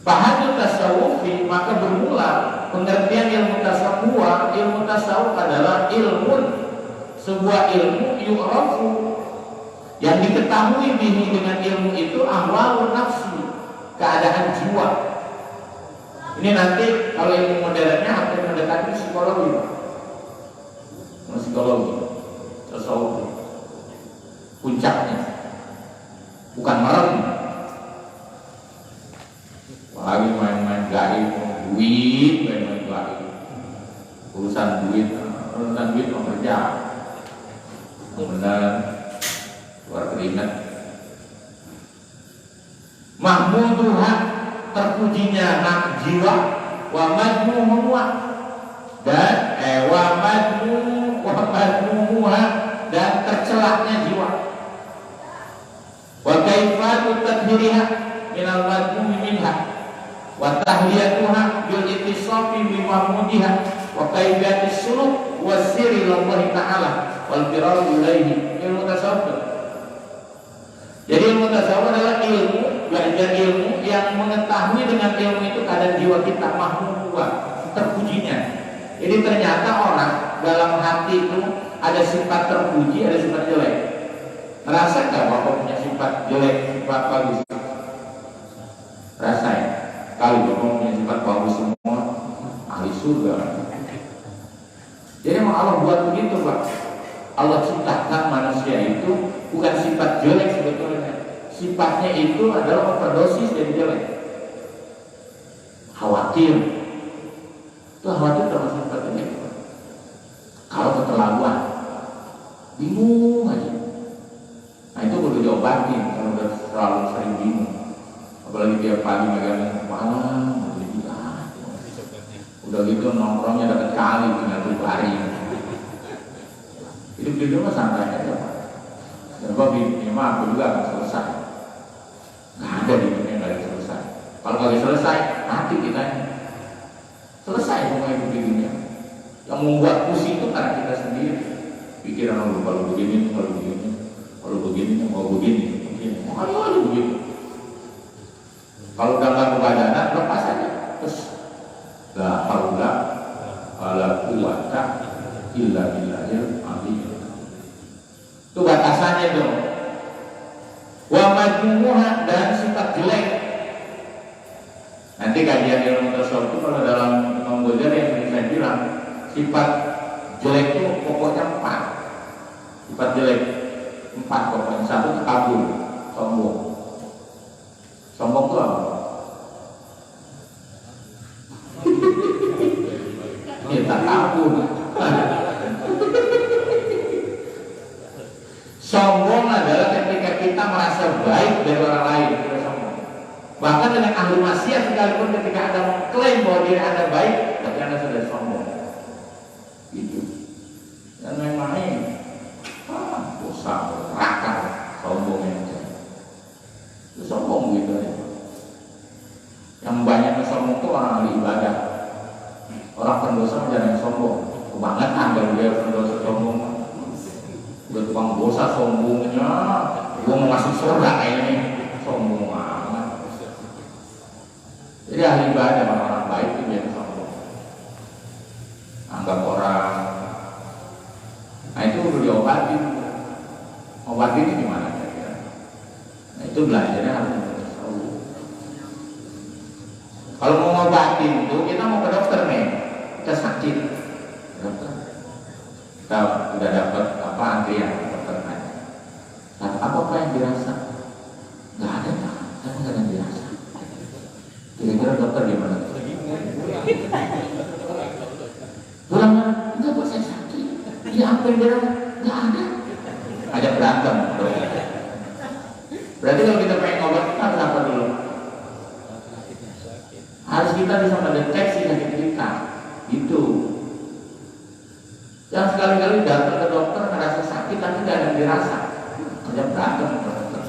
Fahadul tasawufi, maka bermula pengertian ilmu tasawuf. Ilmu tasawuf adalah ilmu, sebuah ilmu yu'rafu, yang diketahui bihi dengan ilmu itu ahwalun nafsi, keadaan jiwa. Ini nanti kalau ilmu modernnya hampir mendekati psikologi, psikologi tasawuf puncaknya, bukan merem. Lagi main-main gaib, duit, main-main gaib, urusan duit bekerja, benar, keluar keringat. Mahmuduha, terpujinya nak jiwa, wa madmuha, dan madmuha, dan tercelaknya jiwa. Wa kaifatu tadhiriha minal madmumi minha, wa tahliyatuha bil ittisafi bi mahmudiha, wa kaifiyatis suluk wa sirri lillahi ta'ala wal firaru ilaihi. Ilmu tasawuf. Jadi ilmu tasawuf adalah ilmu, belajar ilmu yang mengetahui dengan ilmu itu keadaan jiwa kita, mahmudah, terpujinya. Jadi ternyata orang dalam hati itu ada sifat terpuji, ada sifat jelek. Merasa nggak Bapak punya sifat jelek, sifat bagus? Rasain. Kalau Bapak punya sifat bagus semua, ahli surga. Jadi memang Allah buat begitu, Pak. Allah ciptakan manusia itu bukan sifat jelek sebetulnya. Sifatnya itu adalah overdosis dari jelek. Khawatir. Itu khawatir termasuk sifat jelek. Kalau keterlaluan, bingung aja. Nah itu perlu diobatin kalau udah terlalu sering bingung. Apalagi tiap pagi megang malam, udah gitu nongkrongnya deket kali, tinggal berlari. Hidup mah santai aja, Pak. Dan Bapak aku juga akan selesai. Nggak ada di dunia nggak ada selesai. Kalau nggak selesai, mati kita. Selesai pokoknya begininya. Yang membuat pusing itu karena kita sendiri. Pikiran kalau begini, kalau begini, mau begini. Ayo begitu. Kalau udah nggak kebadanan, lepas aja. Terus la haula wala quwwata illa billahil azim. Itu batasannya dong. Wa madmuha, dan sifat jelek. Nanti kajian ilmu tasawuf itu kalau dalam Imam Ghazali yang saya bilang, sifat jelek itu pokoknya 4. Sifat jelek 4 pokoknya. 1 takabur, sombong. Sombong itu apa? Ya takabur. Sombong adalah ketika kita merasa baik dari orang lain, kita sombong. Bahkan dengan ahli maksiat sekalipun ketika Anda mengklaim bahwa diri Anda baik, tapi Anda sudah sombong. Gitu. Dan main-main, dosa, rakar, sombongnya. Itu sombong gitu ya. Yang banyaknya sombong itu orang ahli ibadah. Orang pendosa jangan sombong. Kebangetan kalau dia pendosa sombong. Udah tukang dosa sombongnya, gue mau masuk surga kayaknya, sombong amat. Jadi ahli ibadah orang baik itu biasa sombong, anggap orang. Nah itu perlu diobatin. Obatin itu gimana kira-kira? Nah itu belajarnya harus tahu. Kalau mau ngobatin itu kita mau ke dokter nih, kita sakit, dokter. Kita udah dapat antrian dokter nanya, apa yang dirasa? Nggak ada Pak, saya nggak ada yang dirasa. Kira-kira dokter gimana? Pulang enggak buat saya sakit. Iya apa yang dirasa? Nggak ada. Ajak berantem. Berarti kalau kita pengen obat kita harus apa dulu? Harus kita bisa mendeteksi sakit kita. Itu. Yang sekali-kali datang ke dokter ngerasa sakit tapi nggak ada yang dirasa, kerja berantem ke dokter.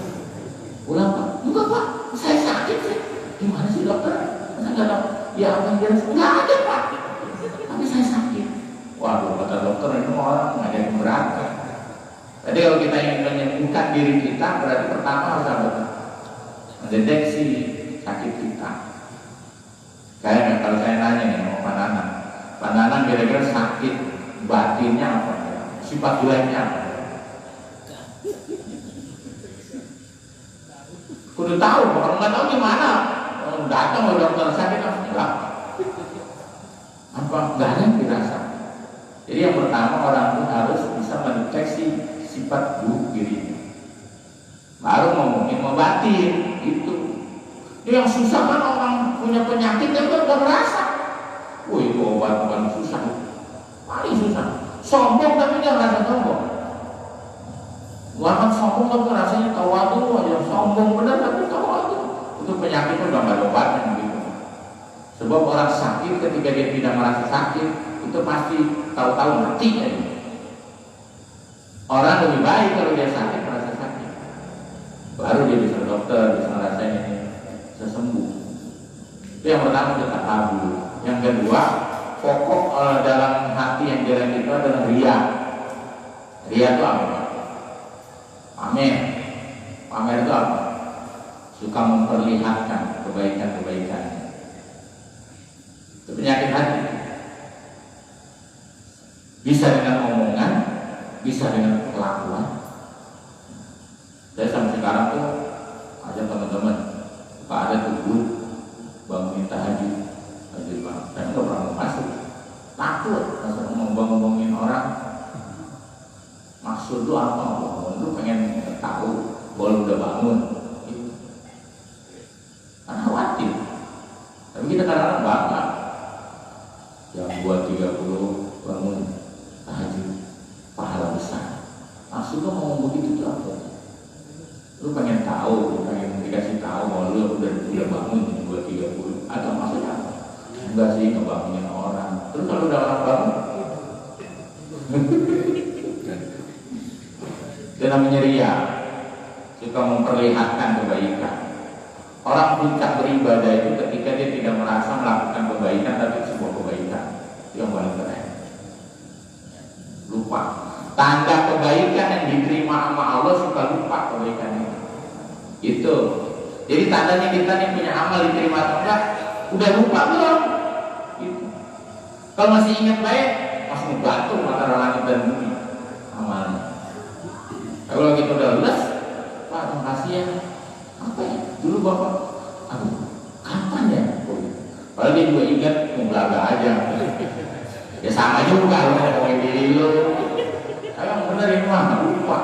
Pulang Pak, enggak Pak, saya sakit sih. Gimana sih dokter? Saya nggak tahu. Ya apa yang dirasa? Nggak ada Pak, tapi saya sakit. Waduh, kata dokter itu orang nggak ada yang berantem. Jadi kalau kita ingin menyembuhkan diri kita, berarti pertama harus apa? Mendeteksi sakit kita. kira-kira sakit batinnya apa? Sifat jeleknya apa? Kudu tahu, kalau nggak tahu gimana? Datang ke dokter sakit langsung bilang apa? Nggak ada yang dirasa. Jadi yang pertama orang itu harus bisa mendeteksi sifat buruk dirinya. Baru ngomongin ngobatin itu. Yang susah kan orang punya penyakit yang udah merasa. Wih, itu obat paling susah, paling susah. Sombong tapi dia ngerasa sombong. Orang sombong tapi rasanya tawadu aja. Sombong benar tapi tawadu. Itu penyakitnya udah nggak ada obatnya gitu. Sebab orang sakit ketika dia tidak merasa sakit itu pasti tahu-tahu mati aja. Orang lebih baik kalau dia sakit merasa sakit. Baru dia bisa dokter, bisa ngerasain ini bisa sembuh. Itu yang pertama kita tabu. Yang kedua, pokok dalam hati yang jelek itu adalah ria. Ria itu apa? Pamer. Pamer itu apa? Suka memperlihatkan kebaikan-kebaikan. Itu penyakit hati. Bisa dengan omongan, bisa dengan kelakuan. Saya sampai sekarang tuh ada teman-teman suka ada tuh bangunin tahajud, bang, saya nggak pernah masuk, takut, masa ngomong-ngomongin orang. Maksud lu apa? Lu pengen tahu bahwa udah bangun, gitu. Kan khawatir. Tapi kita kadang-kadang bangga. Jam 2.30 bangun tahajud, pahala besar. Maksud lu ngomong begitu tuh apa? Lu pengen tahu, lu pengen dikasih tahu bahwa lu udah bangun jam 2.30 atau maksudnya apa? Enggak sih, ngebangunin orang. Terus kalau udah orang bangun itu namanya ria, suka memperlihatkan kebaikan. Orang puncak beribadah itu ketika dia tidak merasa melakukan kebaikan tapi sebuah kebaikan. Itu yang paling keren. Lupa. Tanda kebaikan yang diterima sama Allah suka lupa kebaikan itu. Jadi tandanya kita nih punya amal diterima atau enggak, udah lupa belum? Gitu. Kalau masih ingat baik, masih membantu antara langit dan bumi amalnya. Kalau kita udah lulus, Pak, makasih ya. Apa ya? Dulu Bapak, aduh, kapan ya? Kalau dia juga ingat, belaga aja. Ya sama juga lo ngomongin diri lo. Yang benar ini mah lupa.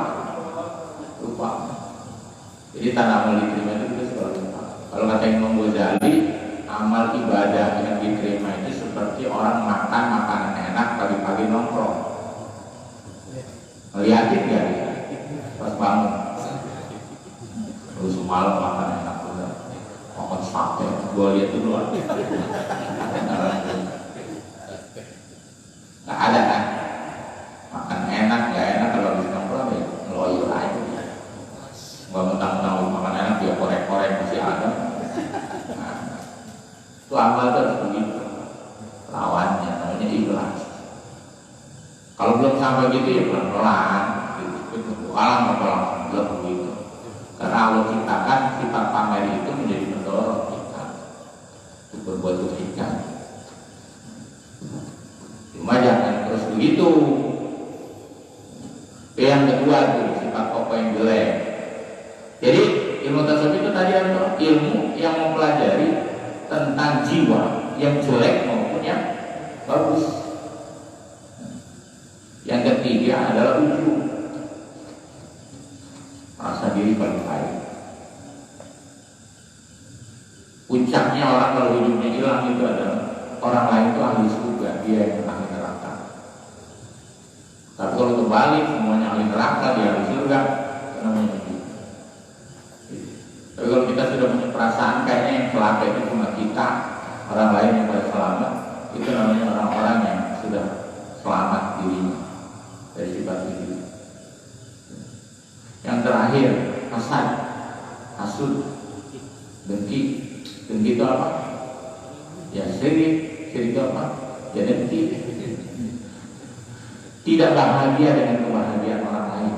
Jadi tanda amal diterima itu kita selalu lupa. Kalau kata Imam Ghazali, amal ibadah yang diterima itu seperti orang makan makanan enak pagi-pagi nongkrong. Ngeliatin ya, pas bangun. Terus semalam makan enak bener, makan sate, gue lihat dulu. Nggak ada kan? Makan enak, gak enak kalau habis nongkrong ya ngeloyo aja. Gak mentang-mentang makan enak dia korek-korek masih ada. Nah, itu amal terus begitu. Lawannya namanya ikhlas. Kalau belum sampai gitu ya pelan-pelan. Itu alam apa belum begitu. Karena Allah ciptakan sifat pamer itu menjadi mendorong kita untuk berbuat kebaikan. Cuma jangan terus begitu. Yang kedua tuh sifat pokok yang jelek. Jadi ilmu tasawuf itu tadi adalah ilmu yang mempelajari tentang jiwa yang jelek maupun yang bagus. Yang ketiga adalah ujub, rasa diri paling baik. Puncaknya orang kalau ujubnya hilang itu adalah orang lain itu ahli surga, dia yang ahli neraka. Tapi kalau terbalik semuanya ahli neraka, dia ahli surga, itu namanya ujub. Tapi kalau kita sudah punya perasaan kayaknya yang celaka itu cuma kita, orang lain yang paling selamat, itu namanya orang-orang yang sudah selamat dirinya dari sifat itu. Yang terakhir, hasad, hasud, dengki. Dengki itu apa? Ya sirik itu apa? Ya dengki. Tidak bahagia dengan kebahagiaan orang lain.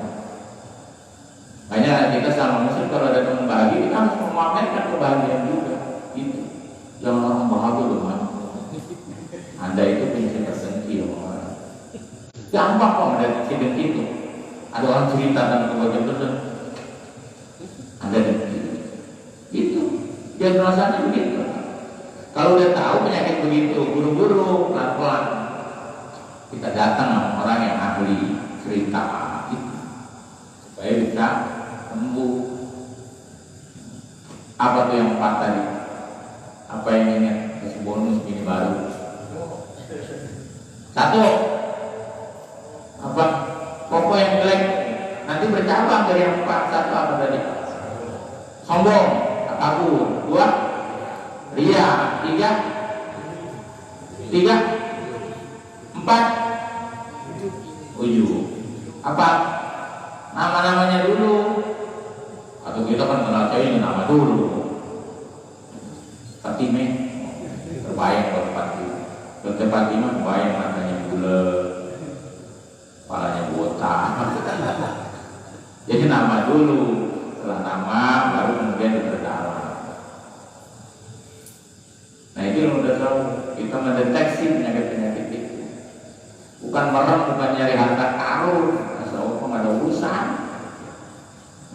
Makanya kita sama muslim kalau ada teman bahagia kita harus memamerkan kebahagiaan juga. Gitu. Jangan orang bahagia dengan Anda itu punya sifat dengki. Gampang kok mendeteksi itu. Ada orang cerita tentang kebagian tersebut. Ada itu. Diagnosanya begitu. Kalau udah tahu penyakit begitu, buru-buru, pelan-pelan kita datang sama orang yang ahli cerita itu supaya bisa sembuh. Apa tuh yang 4 tadi? Apa yang ingat? Kasih bonus ini baru. 1. Apa? Pokok yang jelek nanti bercabang dari yang 4. 1 apa tadi? Sombong, takabur. 2. Ria. 3. 4. Ujub. Apa? Nama-namanya dulu. Atau kita kan kenal cewek ini nama dulu. Fatime terbayang kalau Fatime. Dokter Fatime terbayang matanya bulat, kepalanya botak. Jadi nama dulu. Setelah nama baru kemudian diperdalam. Nah itu yang udah tahu, kita mendeteksi penyakit-penyakit itu. Bukan merem, bukan nyari harta karun, asal nggak ada urusan.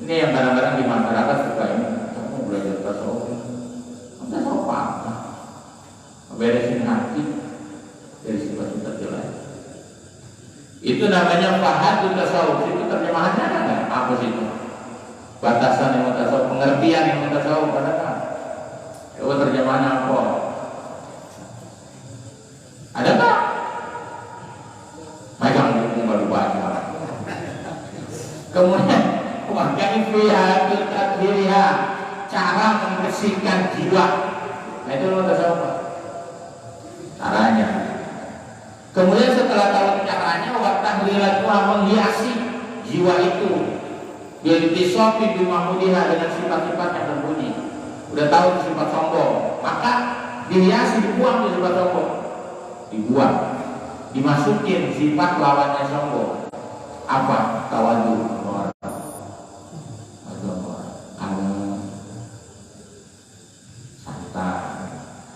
Ini yang kadang-kadang di masyarakat suka ini, kamu belajar tasawuf, tasawuf apa? Beresin hati dari sifat-sifat jelek. Itu namanya fahadul tasawuf. Itu terjemahannya ada apa sih itu? Batasan yang tasawuf, pengertian yang tasawuf ada kan? Coba terjemahannya apa? Ada tak? Megang buku baru baca. Kemudian kaifiyatul tadhiriha, cara membersihkan jiwa. Nah itu lo tasawuf caranya. Kemudian setelah tahu caranya, wa tahlilatu menghiasi jiwa itu bil tisofi bi mahmudiha, dengan sifat-sifat yang terbunyi. Udah tahu sifat sombong, maka dihiasi, dibuang tuh sifat sombong, dibuang, dimasukin sifat lawannya sombong. Apa? Tawadu,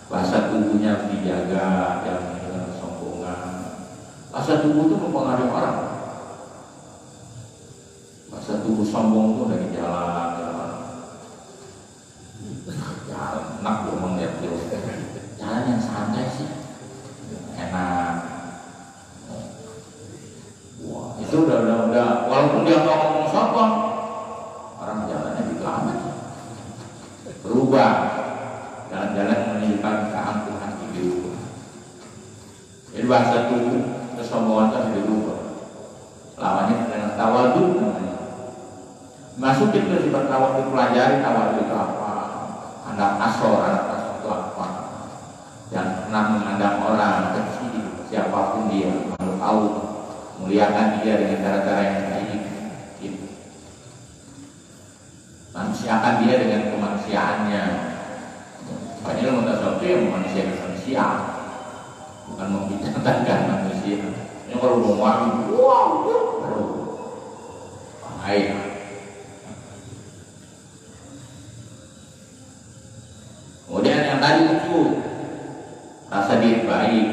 bahasa tubuhnya harus dijaga, jangan dengan kesombongan. Bahasa tubuh itu mempengaruhi orang. Bahasa tubuh sombong itu lagi jalan, enak ngomong lihat terus. Jalan yang santai sih, enak. Wah, itu udah. Walaupun dia ngomong sombong, orang jalannya juga aman. Berubah. Jalan-jalan menunjukkan keangkuhan hidup. Jadi bahasa tubuh kesombongan harus dirubah. Lawannya dengan tawadu namanya. Masukin ke sifat tawadu, pelajari tawadu itu apa. Anak asor itu apa. Yang pernah memandang orang kecil, siapapun dia, makhluk Allah, muliakan dia dengan cara-cara yang baik. Gitu. Manusiakan dia dengan kemanusiaannya. Makanya ilmu tasawuf itu yang manusia, bukan membicarakan manusia. Ini kalau mau wangi, wow, baik. Kemudian yang tadi itu rasa diri baik,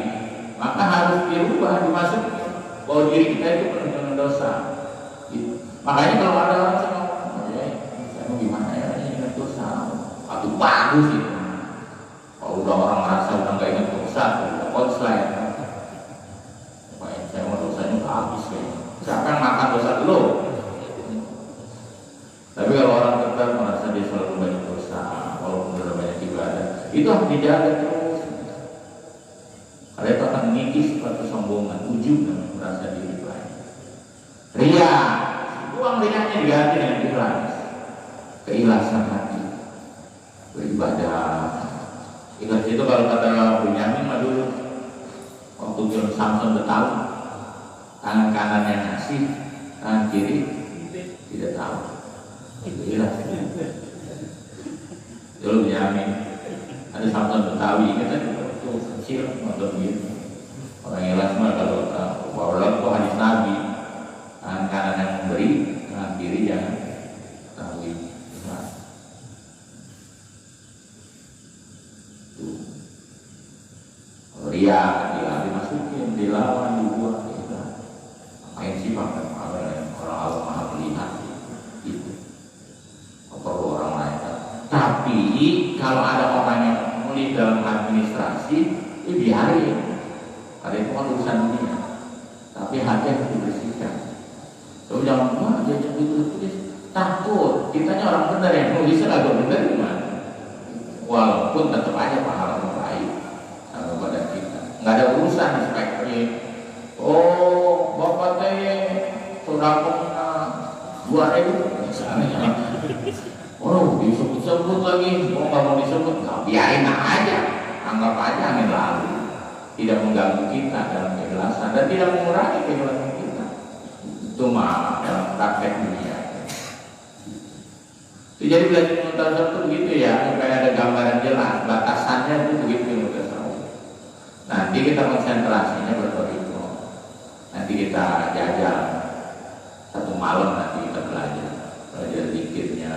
maka harus dirubah, dimasukin bahwa diri kita itu penuh dengan dosa. Makanya kalau ada orang yang ngomong, saya mau gimana ya, ini dosa, atau bagus gitu. Kalau udah orang merasa udah nggak ingat dosa, udah konslet. Saya mau dosanya udah habis kayaknya. Siapa yang makan dosa dulu? Tapi kalau orang tetap merasa dia selalu banyak dosa, walaupun udah banyak ibadah, itu harus dijaga terus. Karena itu akan mengikis sifat kesombongan, ujub dan merasa diri baik. Ria, buang rianya diganti dengan ikhlas, keikhlasan hati, beribadah. Ikhlas itu kalau kata Benyamin mah dulu waktu film Samson bertahu, tangan kanan yang ngasih, tangan kiri tidak tahu. Ikhlas. Dulu Benyamin ada Samson Betawi, ingat kan waktu kecil nonton gitu. Orang ikhlas mah kalau itu hadis Nabi, tangan kanan yang memberi, tangan kiri jangan tahu. Ria dimasukin, dilawan, dibuang, gitu. kalau ada orang yang muli dalam administrasi, biarin. Karena itu kan urusan dunia. Tapi hati harus dibersihkan. So, jangan cuma aja tulis takut. Kitanya orang benar yang nulisnya agak benar gimana? Walaupun tetap aja pahala baik sama badan kita. Nggak ada urusan speknya. Oh, bapak teh sudah punya 2.000 misalnya. Oh, disebut-sebut lagi. Oh, nggak mau disebut, nggak, biarin aja. Anggap aja angin lalu. Tidak mengganggu kita dalam kejelasan dan tidak mengurangi kejelasan kita. Itu mah dalam praktek dunia. Jadi belajar mutasawuf itu begitu ya, supaya ada gambaran jelas batasannya itu begitu mutasawuf. Nanti kita konsentrasinya berbeda. Nanti kita jajal 1 malam, nanti kita belajar zikirnya.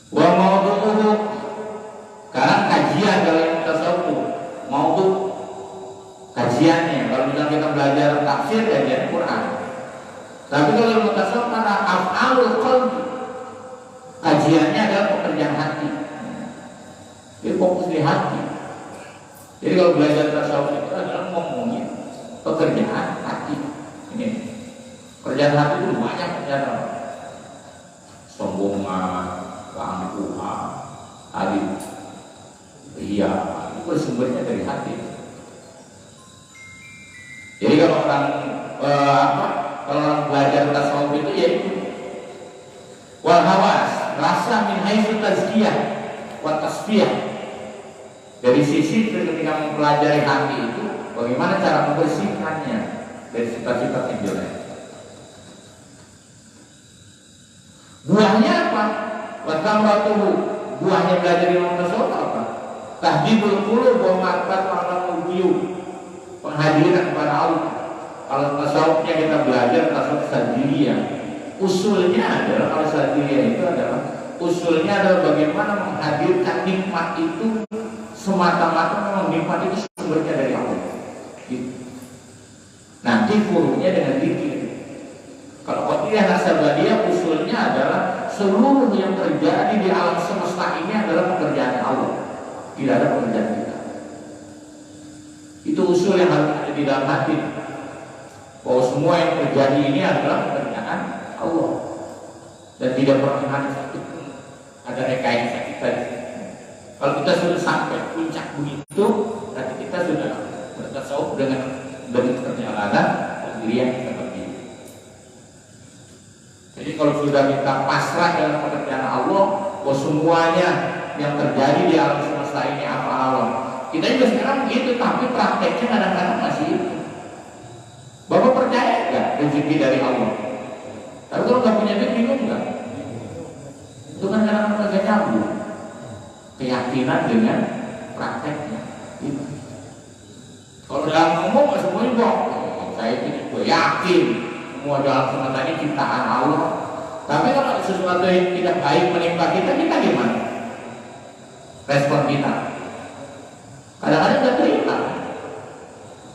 Wa maudu'uhu, sekarang kajian kalau yang tasawuf maudu kajiannya. Kalau misalnya kita belajar tafsir, kajian Quran. Tapi kalau yang tasawuf karena af'alul qalbi, kajiannya adalah pekerjaan hati. Jadi fokus di hati. Jadi kalau belajar tasawuf itu adalah ngomongin pekerjaan hati. Ini pekerjaan hati itu banyak pekerjaan. Sombongan, keangkuhan, tadi, iya, itu sumbernya dari hati. Jadi kalau orang kalau orang belajar tasawuf itu yaitu wal hawas, rasa min haitsu tazkiyah wa tasfiyah. Dari sisi ketika mempelajari hati itu, bagaimana cara membersihkannya dari sifat-sifat yang jelek. Buahnya apa? Wa tamratuhu, buahnya belajar ilmu tasawuf apa? Tahdibul qulub wa ma'rifatu alamul ghuyub, penghadiran kepada Allah. Kalau tasawufnya kita belajar tasawuf sadiliyah, usulnya adalah, kalau sadiliyah itu adalah usulnya adalah bagaimana menghadirkan nikmat itu semata-mata memang nikmat itu sumbernya dari Allah. Gitu. Nanti furu'nya dengan zikir. Kalau qatiyah nasabadiyah usulnya adalah seluruh yang terjadi di alam semesta ini adalah pekerjaan Allah, tidak ada pekerjaan kita. Itu usul yang harus ada di dalam hati, bahwa semua yang terjadi ini adalah pekerjaan Allah dan tidak pernah ada satu pun ada rekayasa kita. Kalau kita sudah sampai puncak begitu, berarti kita sudah bertasawuf dengan perjalanan diri yang kita pergi. Jadi kalau sudah kita pasrah dalam pekerjaan Allah, bahwa semuanya yang terjadi di alam semesta ini apa Allah, kita juga sekarang begitu, tapi prakteknya kadang-kadang masih itu. Bapak percaya nggak rezeki dari Allah? Tapi kalau nggak punya duit, bingung nggak? Itu kan kadang-kadang agak nyambung keyakinan dengan prakteknya. Gitu. Kalau dalam ngomong semuanya bohong. Saya itu yakin semua dalam semesta ini ciptaan Allah. Tapi kalau sesuatu yang tidak baik menimpa kita gimana? Respon kita kadang-kadang tidak terima.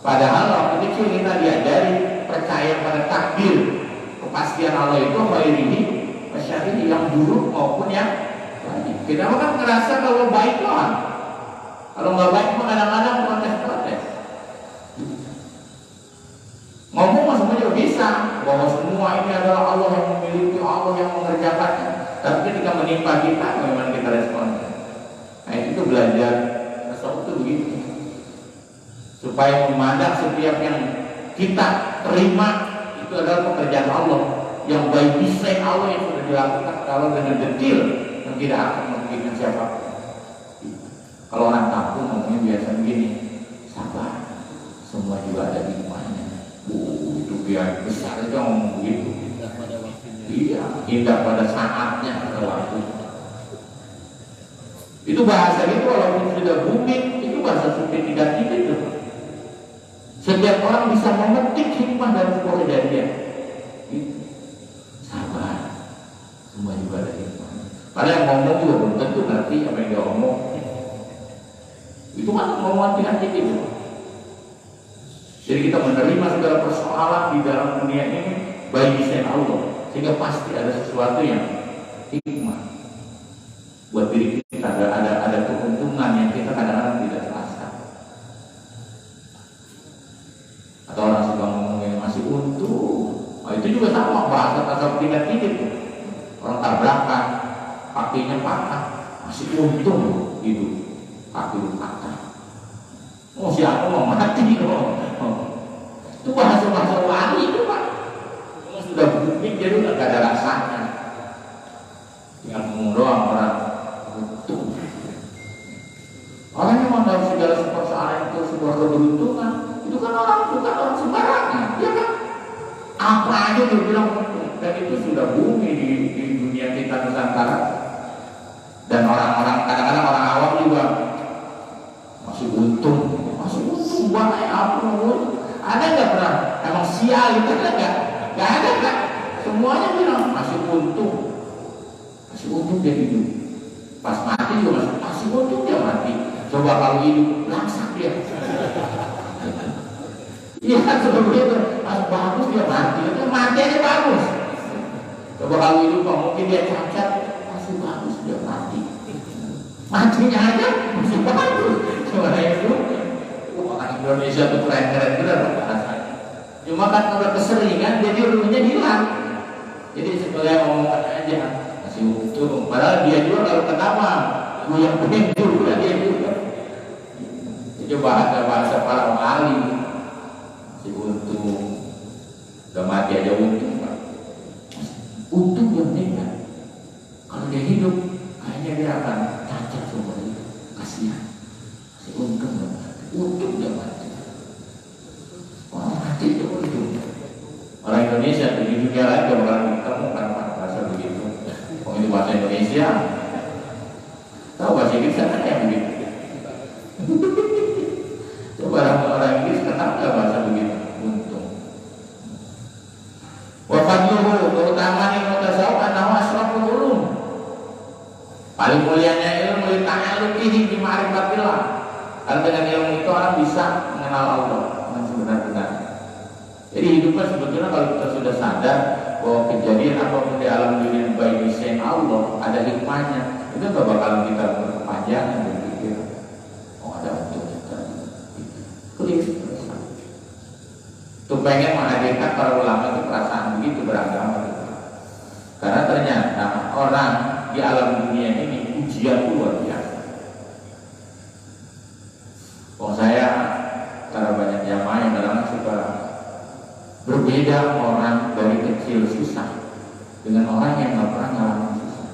Padahal waktu kecil kita diajari percaya pada takdir, kepastian Allah itu khairihi wa syarrihi, yang buruk maupun yang baik. Kita kan ngerasa kalau baik doang, kalau nggak baik kadang-kadang protes-protes. Ngomong semua juga bisa bahwa semua ini adalah Allah yang memiliki, Allah yang mengerjakannya. Tapi ketika menimpa kita, bagaimana kita responnya? Nah itu belajar tasawuf itu begitu, supaya memandang setiap yang kita terima itu adalah pekerjaan Allah, yang by design Allah yang sudah dilakukan kalau dengan detail, yang tidak akan merugikan siapapun. Kalau orang kampung ngomongnya biasa begini, sabar, semua juga ada hikmahnya. Itu biar besar itu ngomong begitu. Iya, indah pada saatnya, pada waktu. Itu bahasa itu walaupun sudah booming, itu bahasa sufi negatif itu. Setiap orang bisa memetik hikmah dari sebuah kejadian. Sabar, semua juga ada hikmah. Padahal yang ngomong juga belum tentu ngerti apa yang dia ngomong. Itu kan ngomong hati-hati itu. Jadi kita menerima segala persoalan di dalam dunia ini by design Allah, sehingga pasti ada sesuatu yang hikmah buat diri kita, ada keuntungan yang kita kadang-kadang tidak terasa. Atau orang suka ngomongin masih untung, itu juga sama bahasa kita tidip tuh. Orang tabrakan, kakinya patah, masih untung hidup, kaki lu patah. Oh siapa mau mati itu bahasa wali itu Pak. Sudah bukti jadi udah gak ada rasanya. Tinggal ngomong doang orang untung. Orang yang mendapat segala persoalan itu sebuah keberuntungan, itu kan bukan orang sembarangan, ya kan? Apa aja dia bilang untung, dan itu sudah bumi di dunia kita Nusantara. Dan orang-orang kadang-kadang orang awam juga masih untung banyak apa ada nggak pernah emang sial itu ada nggak ada kan? Semuanya bilang masih untung dia hidup. Pas mati juga masih untung dia mati. Coba kalau hidup langsung dia. Iya kan seperti itu. Pas bagus dia mati aja bagus. Coba kalau hidup mungkin dia cacat, masih bagus dia mati. Matinya aja masih bagus. Coba itu orang Indonesia tuh keren-keren bener rasanya. Cuma kan udah keseringan jadi ilmunya hilang. Jadi sebagai omongan aja masih untung. Padahal dia juga kalau kenapa gue yang penting juga dia juga. Itu bahasa para wali masih untung. Udah mati aja untung Pak. Untung dia meninggal. Kalau dia hidup kayaknya dia akan cacat semua itu. Kasihan. Masih untung dia mati. Untung dia mati. Orang mati itu untung. Orang Indonesia di dunia lain gak bakalan ditemukan bahasa begitu. Oh itu bahasa Indonesia. Tahu bahasa Inggris kan yang begitu. Coba orang Inggris kenal gak bahasa begitu? Untung. Wafadluhu keutamaan yang mutasawuf anahu asraful ulum. Paling mulianya ilmu li ta'alluqihi bi ma'rifatillah. Karena dengan ilmu itu orang bisa mengenal Allah dengan sebenar-benar. Jadi hidupnya sebetulnya kalau kita sudah sadar bahwa kejadian apapun di alam dunia by design Allah ada hikmahnya, itu gak bakalan kita berkepanjangan berpikir ada untuk kita clear. Itu pengen menghadirkan para ulama itu perasaan begitu beragama gitu. Karena ternyata orang di alam dunia ini ujian luar biasa. Saya karena banyak jamaah yang kadang suka berbeda orang dari kecil susah dengan orang yang nggak pernah ngalamin susah.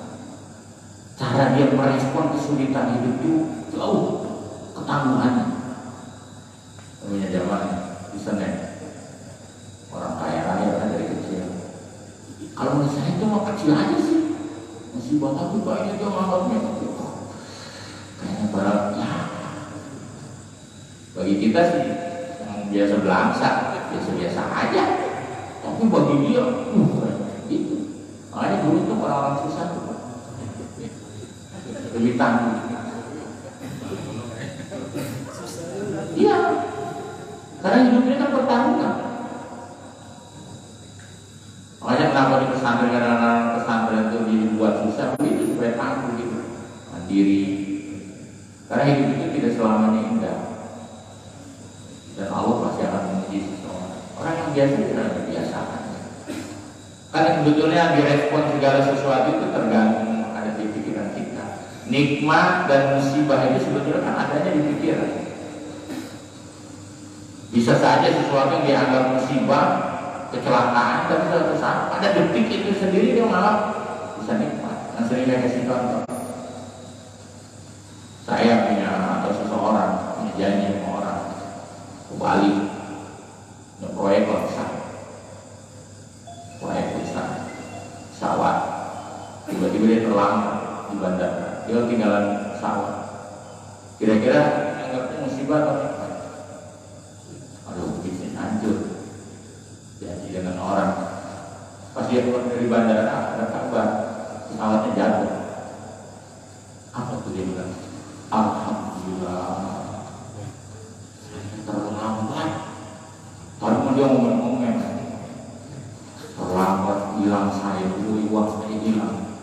Cara dia merespon kesulitan hidup itu jauh ketangguhannya. Punya jamaah di Senen orang kaya dari kecil. Kalau menurut saya itu mah kecil aja sih. Masih banyak juga ini dia menganggapnya kayaknya barang ya. Bagi kita sih yang biasa belangsa, biasa-biasa aja. Tapi bagi dia, gitu. Makanya dulu tuh orang-orang susah tuh lebih tangguh. Iya, karena hidupnya kan pertarungan. Makanya kenapa di pesantren kadang-kadang pesantren itu dibuat susah begitu supaya tangguh gitu, mandiri. Karena hidup itu tidak selamanya indah. Dan Allah pasti akan menguji seseorang. Orang yang biasa tidak dibiasakan. Karena sebetulnya direspon segala sesuatu itu tergantung ada di pikiran kita. Nikmat dan musibah itu sebetulnya kan adanya di pikiran. Bisa saja sesuatu yang dianggap musibah, kecelakaan, tapi suatu saat pada detik itu sendiri dia malah bisa nikmat. Yang sering saya kasih contoh. Saya punya atau seseorang punya janji sama orang ke Bali, proyek besar, pesawat, tiba-tiba dia terlambat di bandara, dia ketinggalan pesawat. Kira-kira anggapnya musibah atau nikmat? Aduh, bisnis hancur. Janji dengan orang, pas dia keluar dari bandara ada kabar pesawatnya jatuh. Apa tuh dia bilang? Alhamdulillah. Terlambat. Kalau dia ngomong terlambat, hilang saya dulu, uang saya hilang.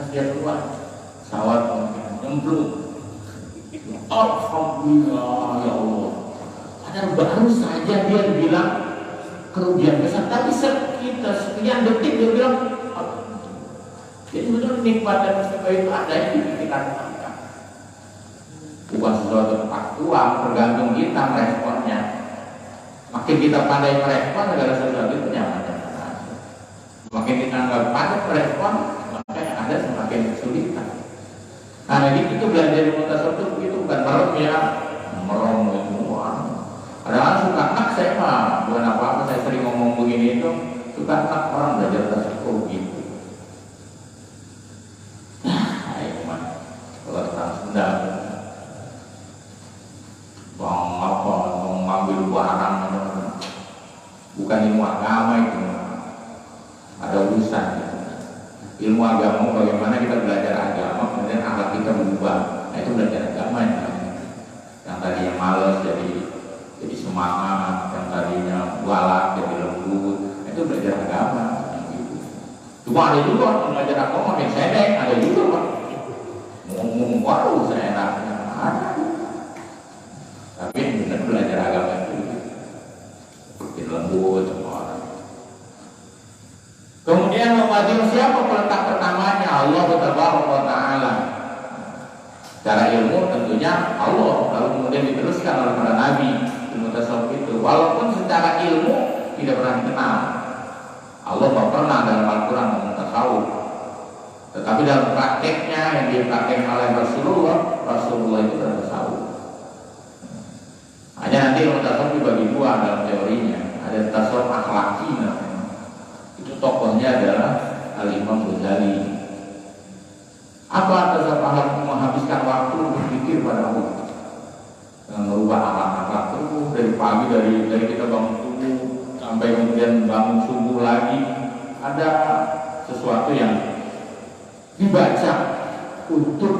Pas dia keluar, sawat nyemplung. Alhamdulillah ya Allah. Padahal baru saja dia bilang kerugian besar, tapi sekian detik dia bilang, jadi betul nikmat dan musibah itu ada yang dipikirkan kita. Bukan sesuatu faktual, tergantung kita meresponnya. Makin kita pandai merespon segala sesuatu itu nyaman. Makin kita nggak pandai merespon, makanya ada semakin kesulitan. Nah, jadi itu belajar ilmu tasawuf itu begitu, bukan merem ya, merem semua. Padahal suka nak saya mah, bukan apa-apa, saya sering ngomong begini itu, suka nak orang belajar tasawuf gitu. Nah, itu mah kalau tentang Sunda, bang apa, mengambil barang, bukan ilmu agama itu, ada urusan. Gitu. Ilmu agama bagaimana kita belajar agama, kemudian akhlak kita berubah. Nah, itu belajar agama yang tadinya malas jadi semangat, yang tadinya galak jadi lembut. Nah, itu belajar agama. Gitu. Cuma ada juga orang belajar agama yang sedek, ada juga Pak. Ngomong waduh saya enaknya ada. Tapi yang benar belajar agama itu bikin lembut semua orang. Kemudian membaca siapa peletak pertamanya? Allah Ta'ala. Cara ilmu tentunya Allah, lalu kemudian diteruskan oleh para nabi ilmu tasawuf itu. Walaupun secara ilmu tidak pernah dikenal, Allah tidak pernah dalam Al-Quran ngomong tasawuf, tetapi dalam prakteknya yang dipraktekkan oleh Rasulullah itu adalah tasawuf. Hanya nanti ilmu tasawuf dibagi dua dalam teorinya. Ada tasawuf akhlaki namanya. Itu tokohnya adalah Al-Imam Ghazali. Apa tasawuf akhlak? Menghabiskan waktu berpikir pada Allah dengan merubah akhlak-akhlak terus dari pagi, dari kita bangun subuh sampai kemudian bangun subuh lagi, ada sesuatu yang dibaca untuk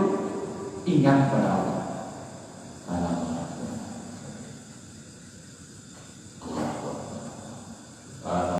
ingat pada Allah.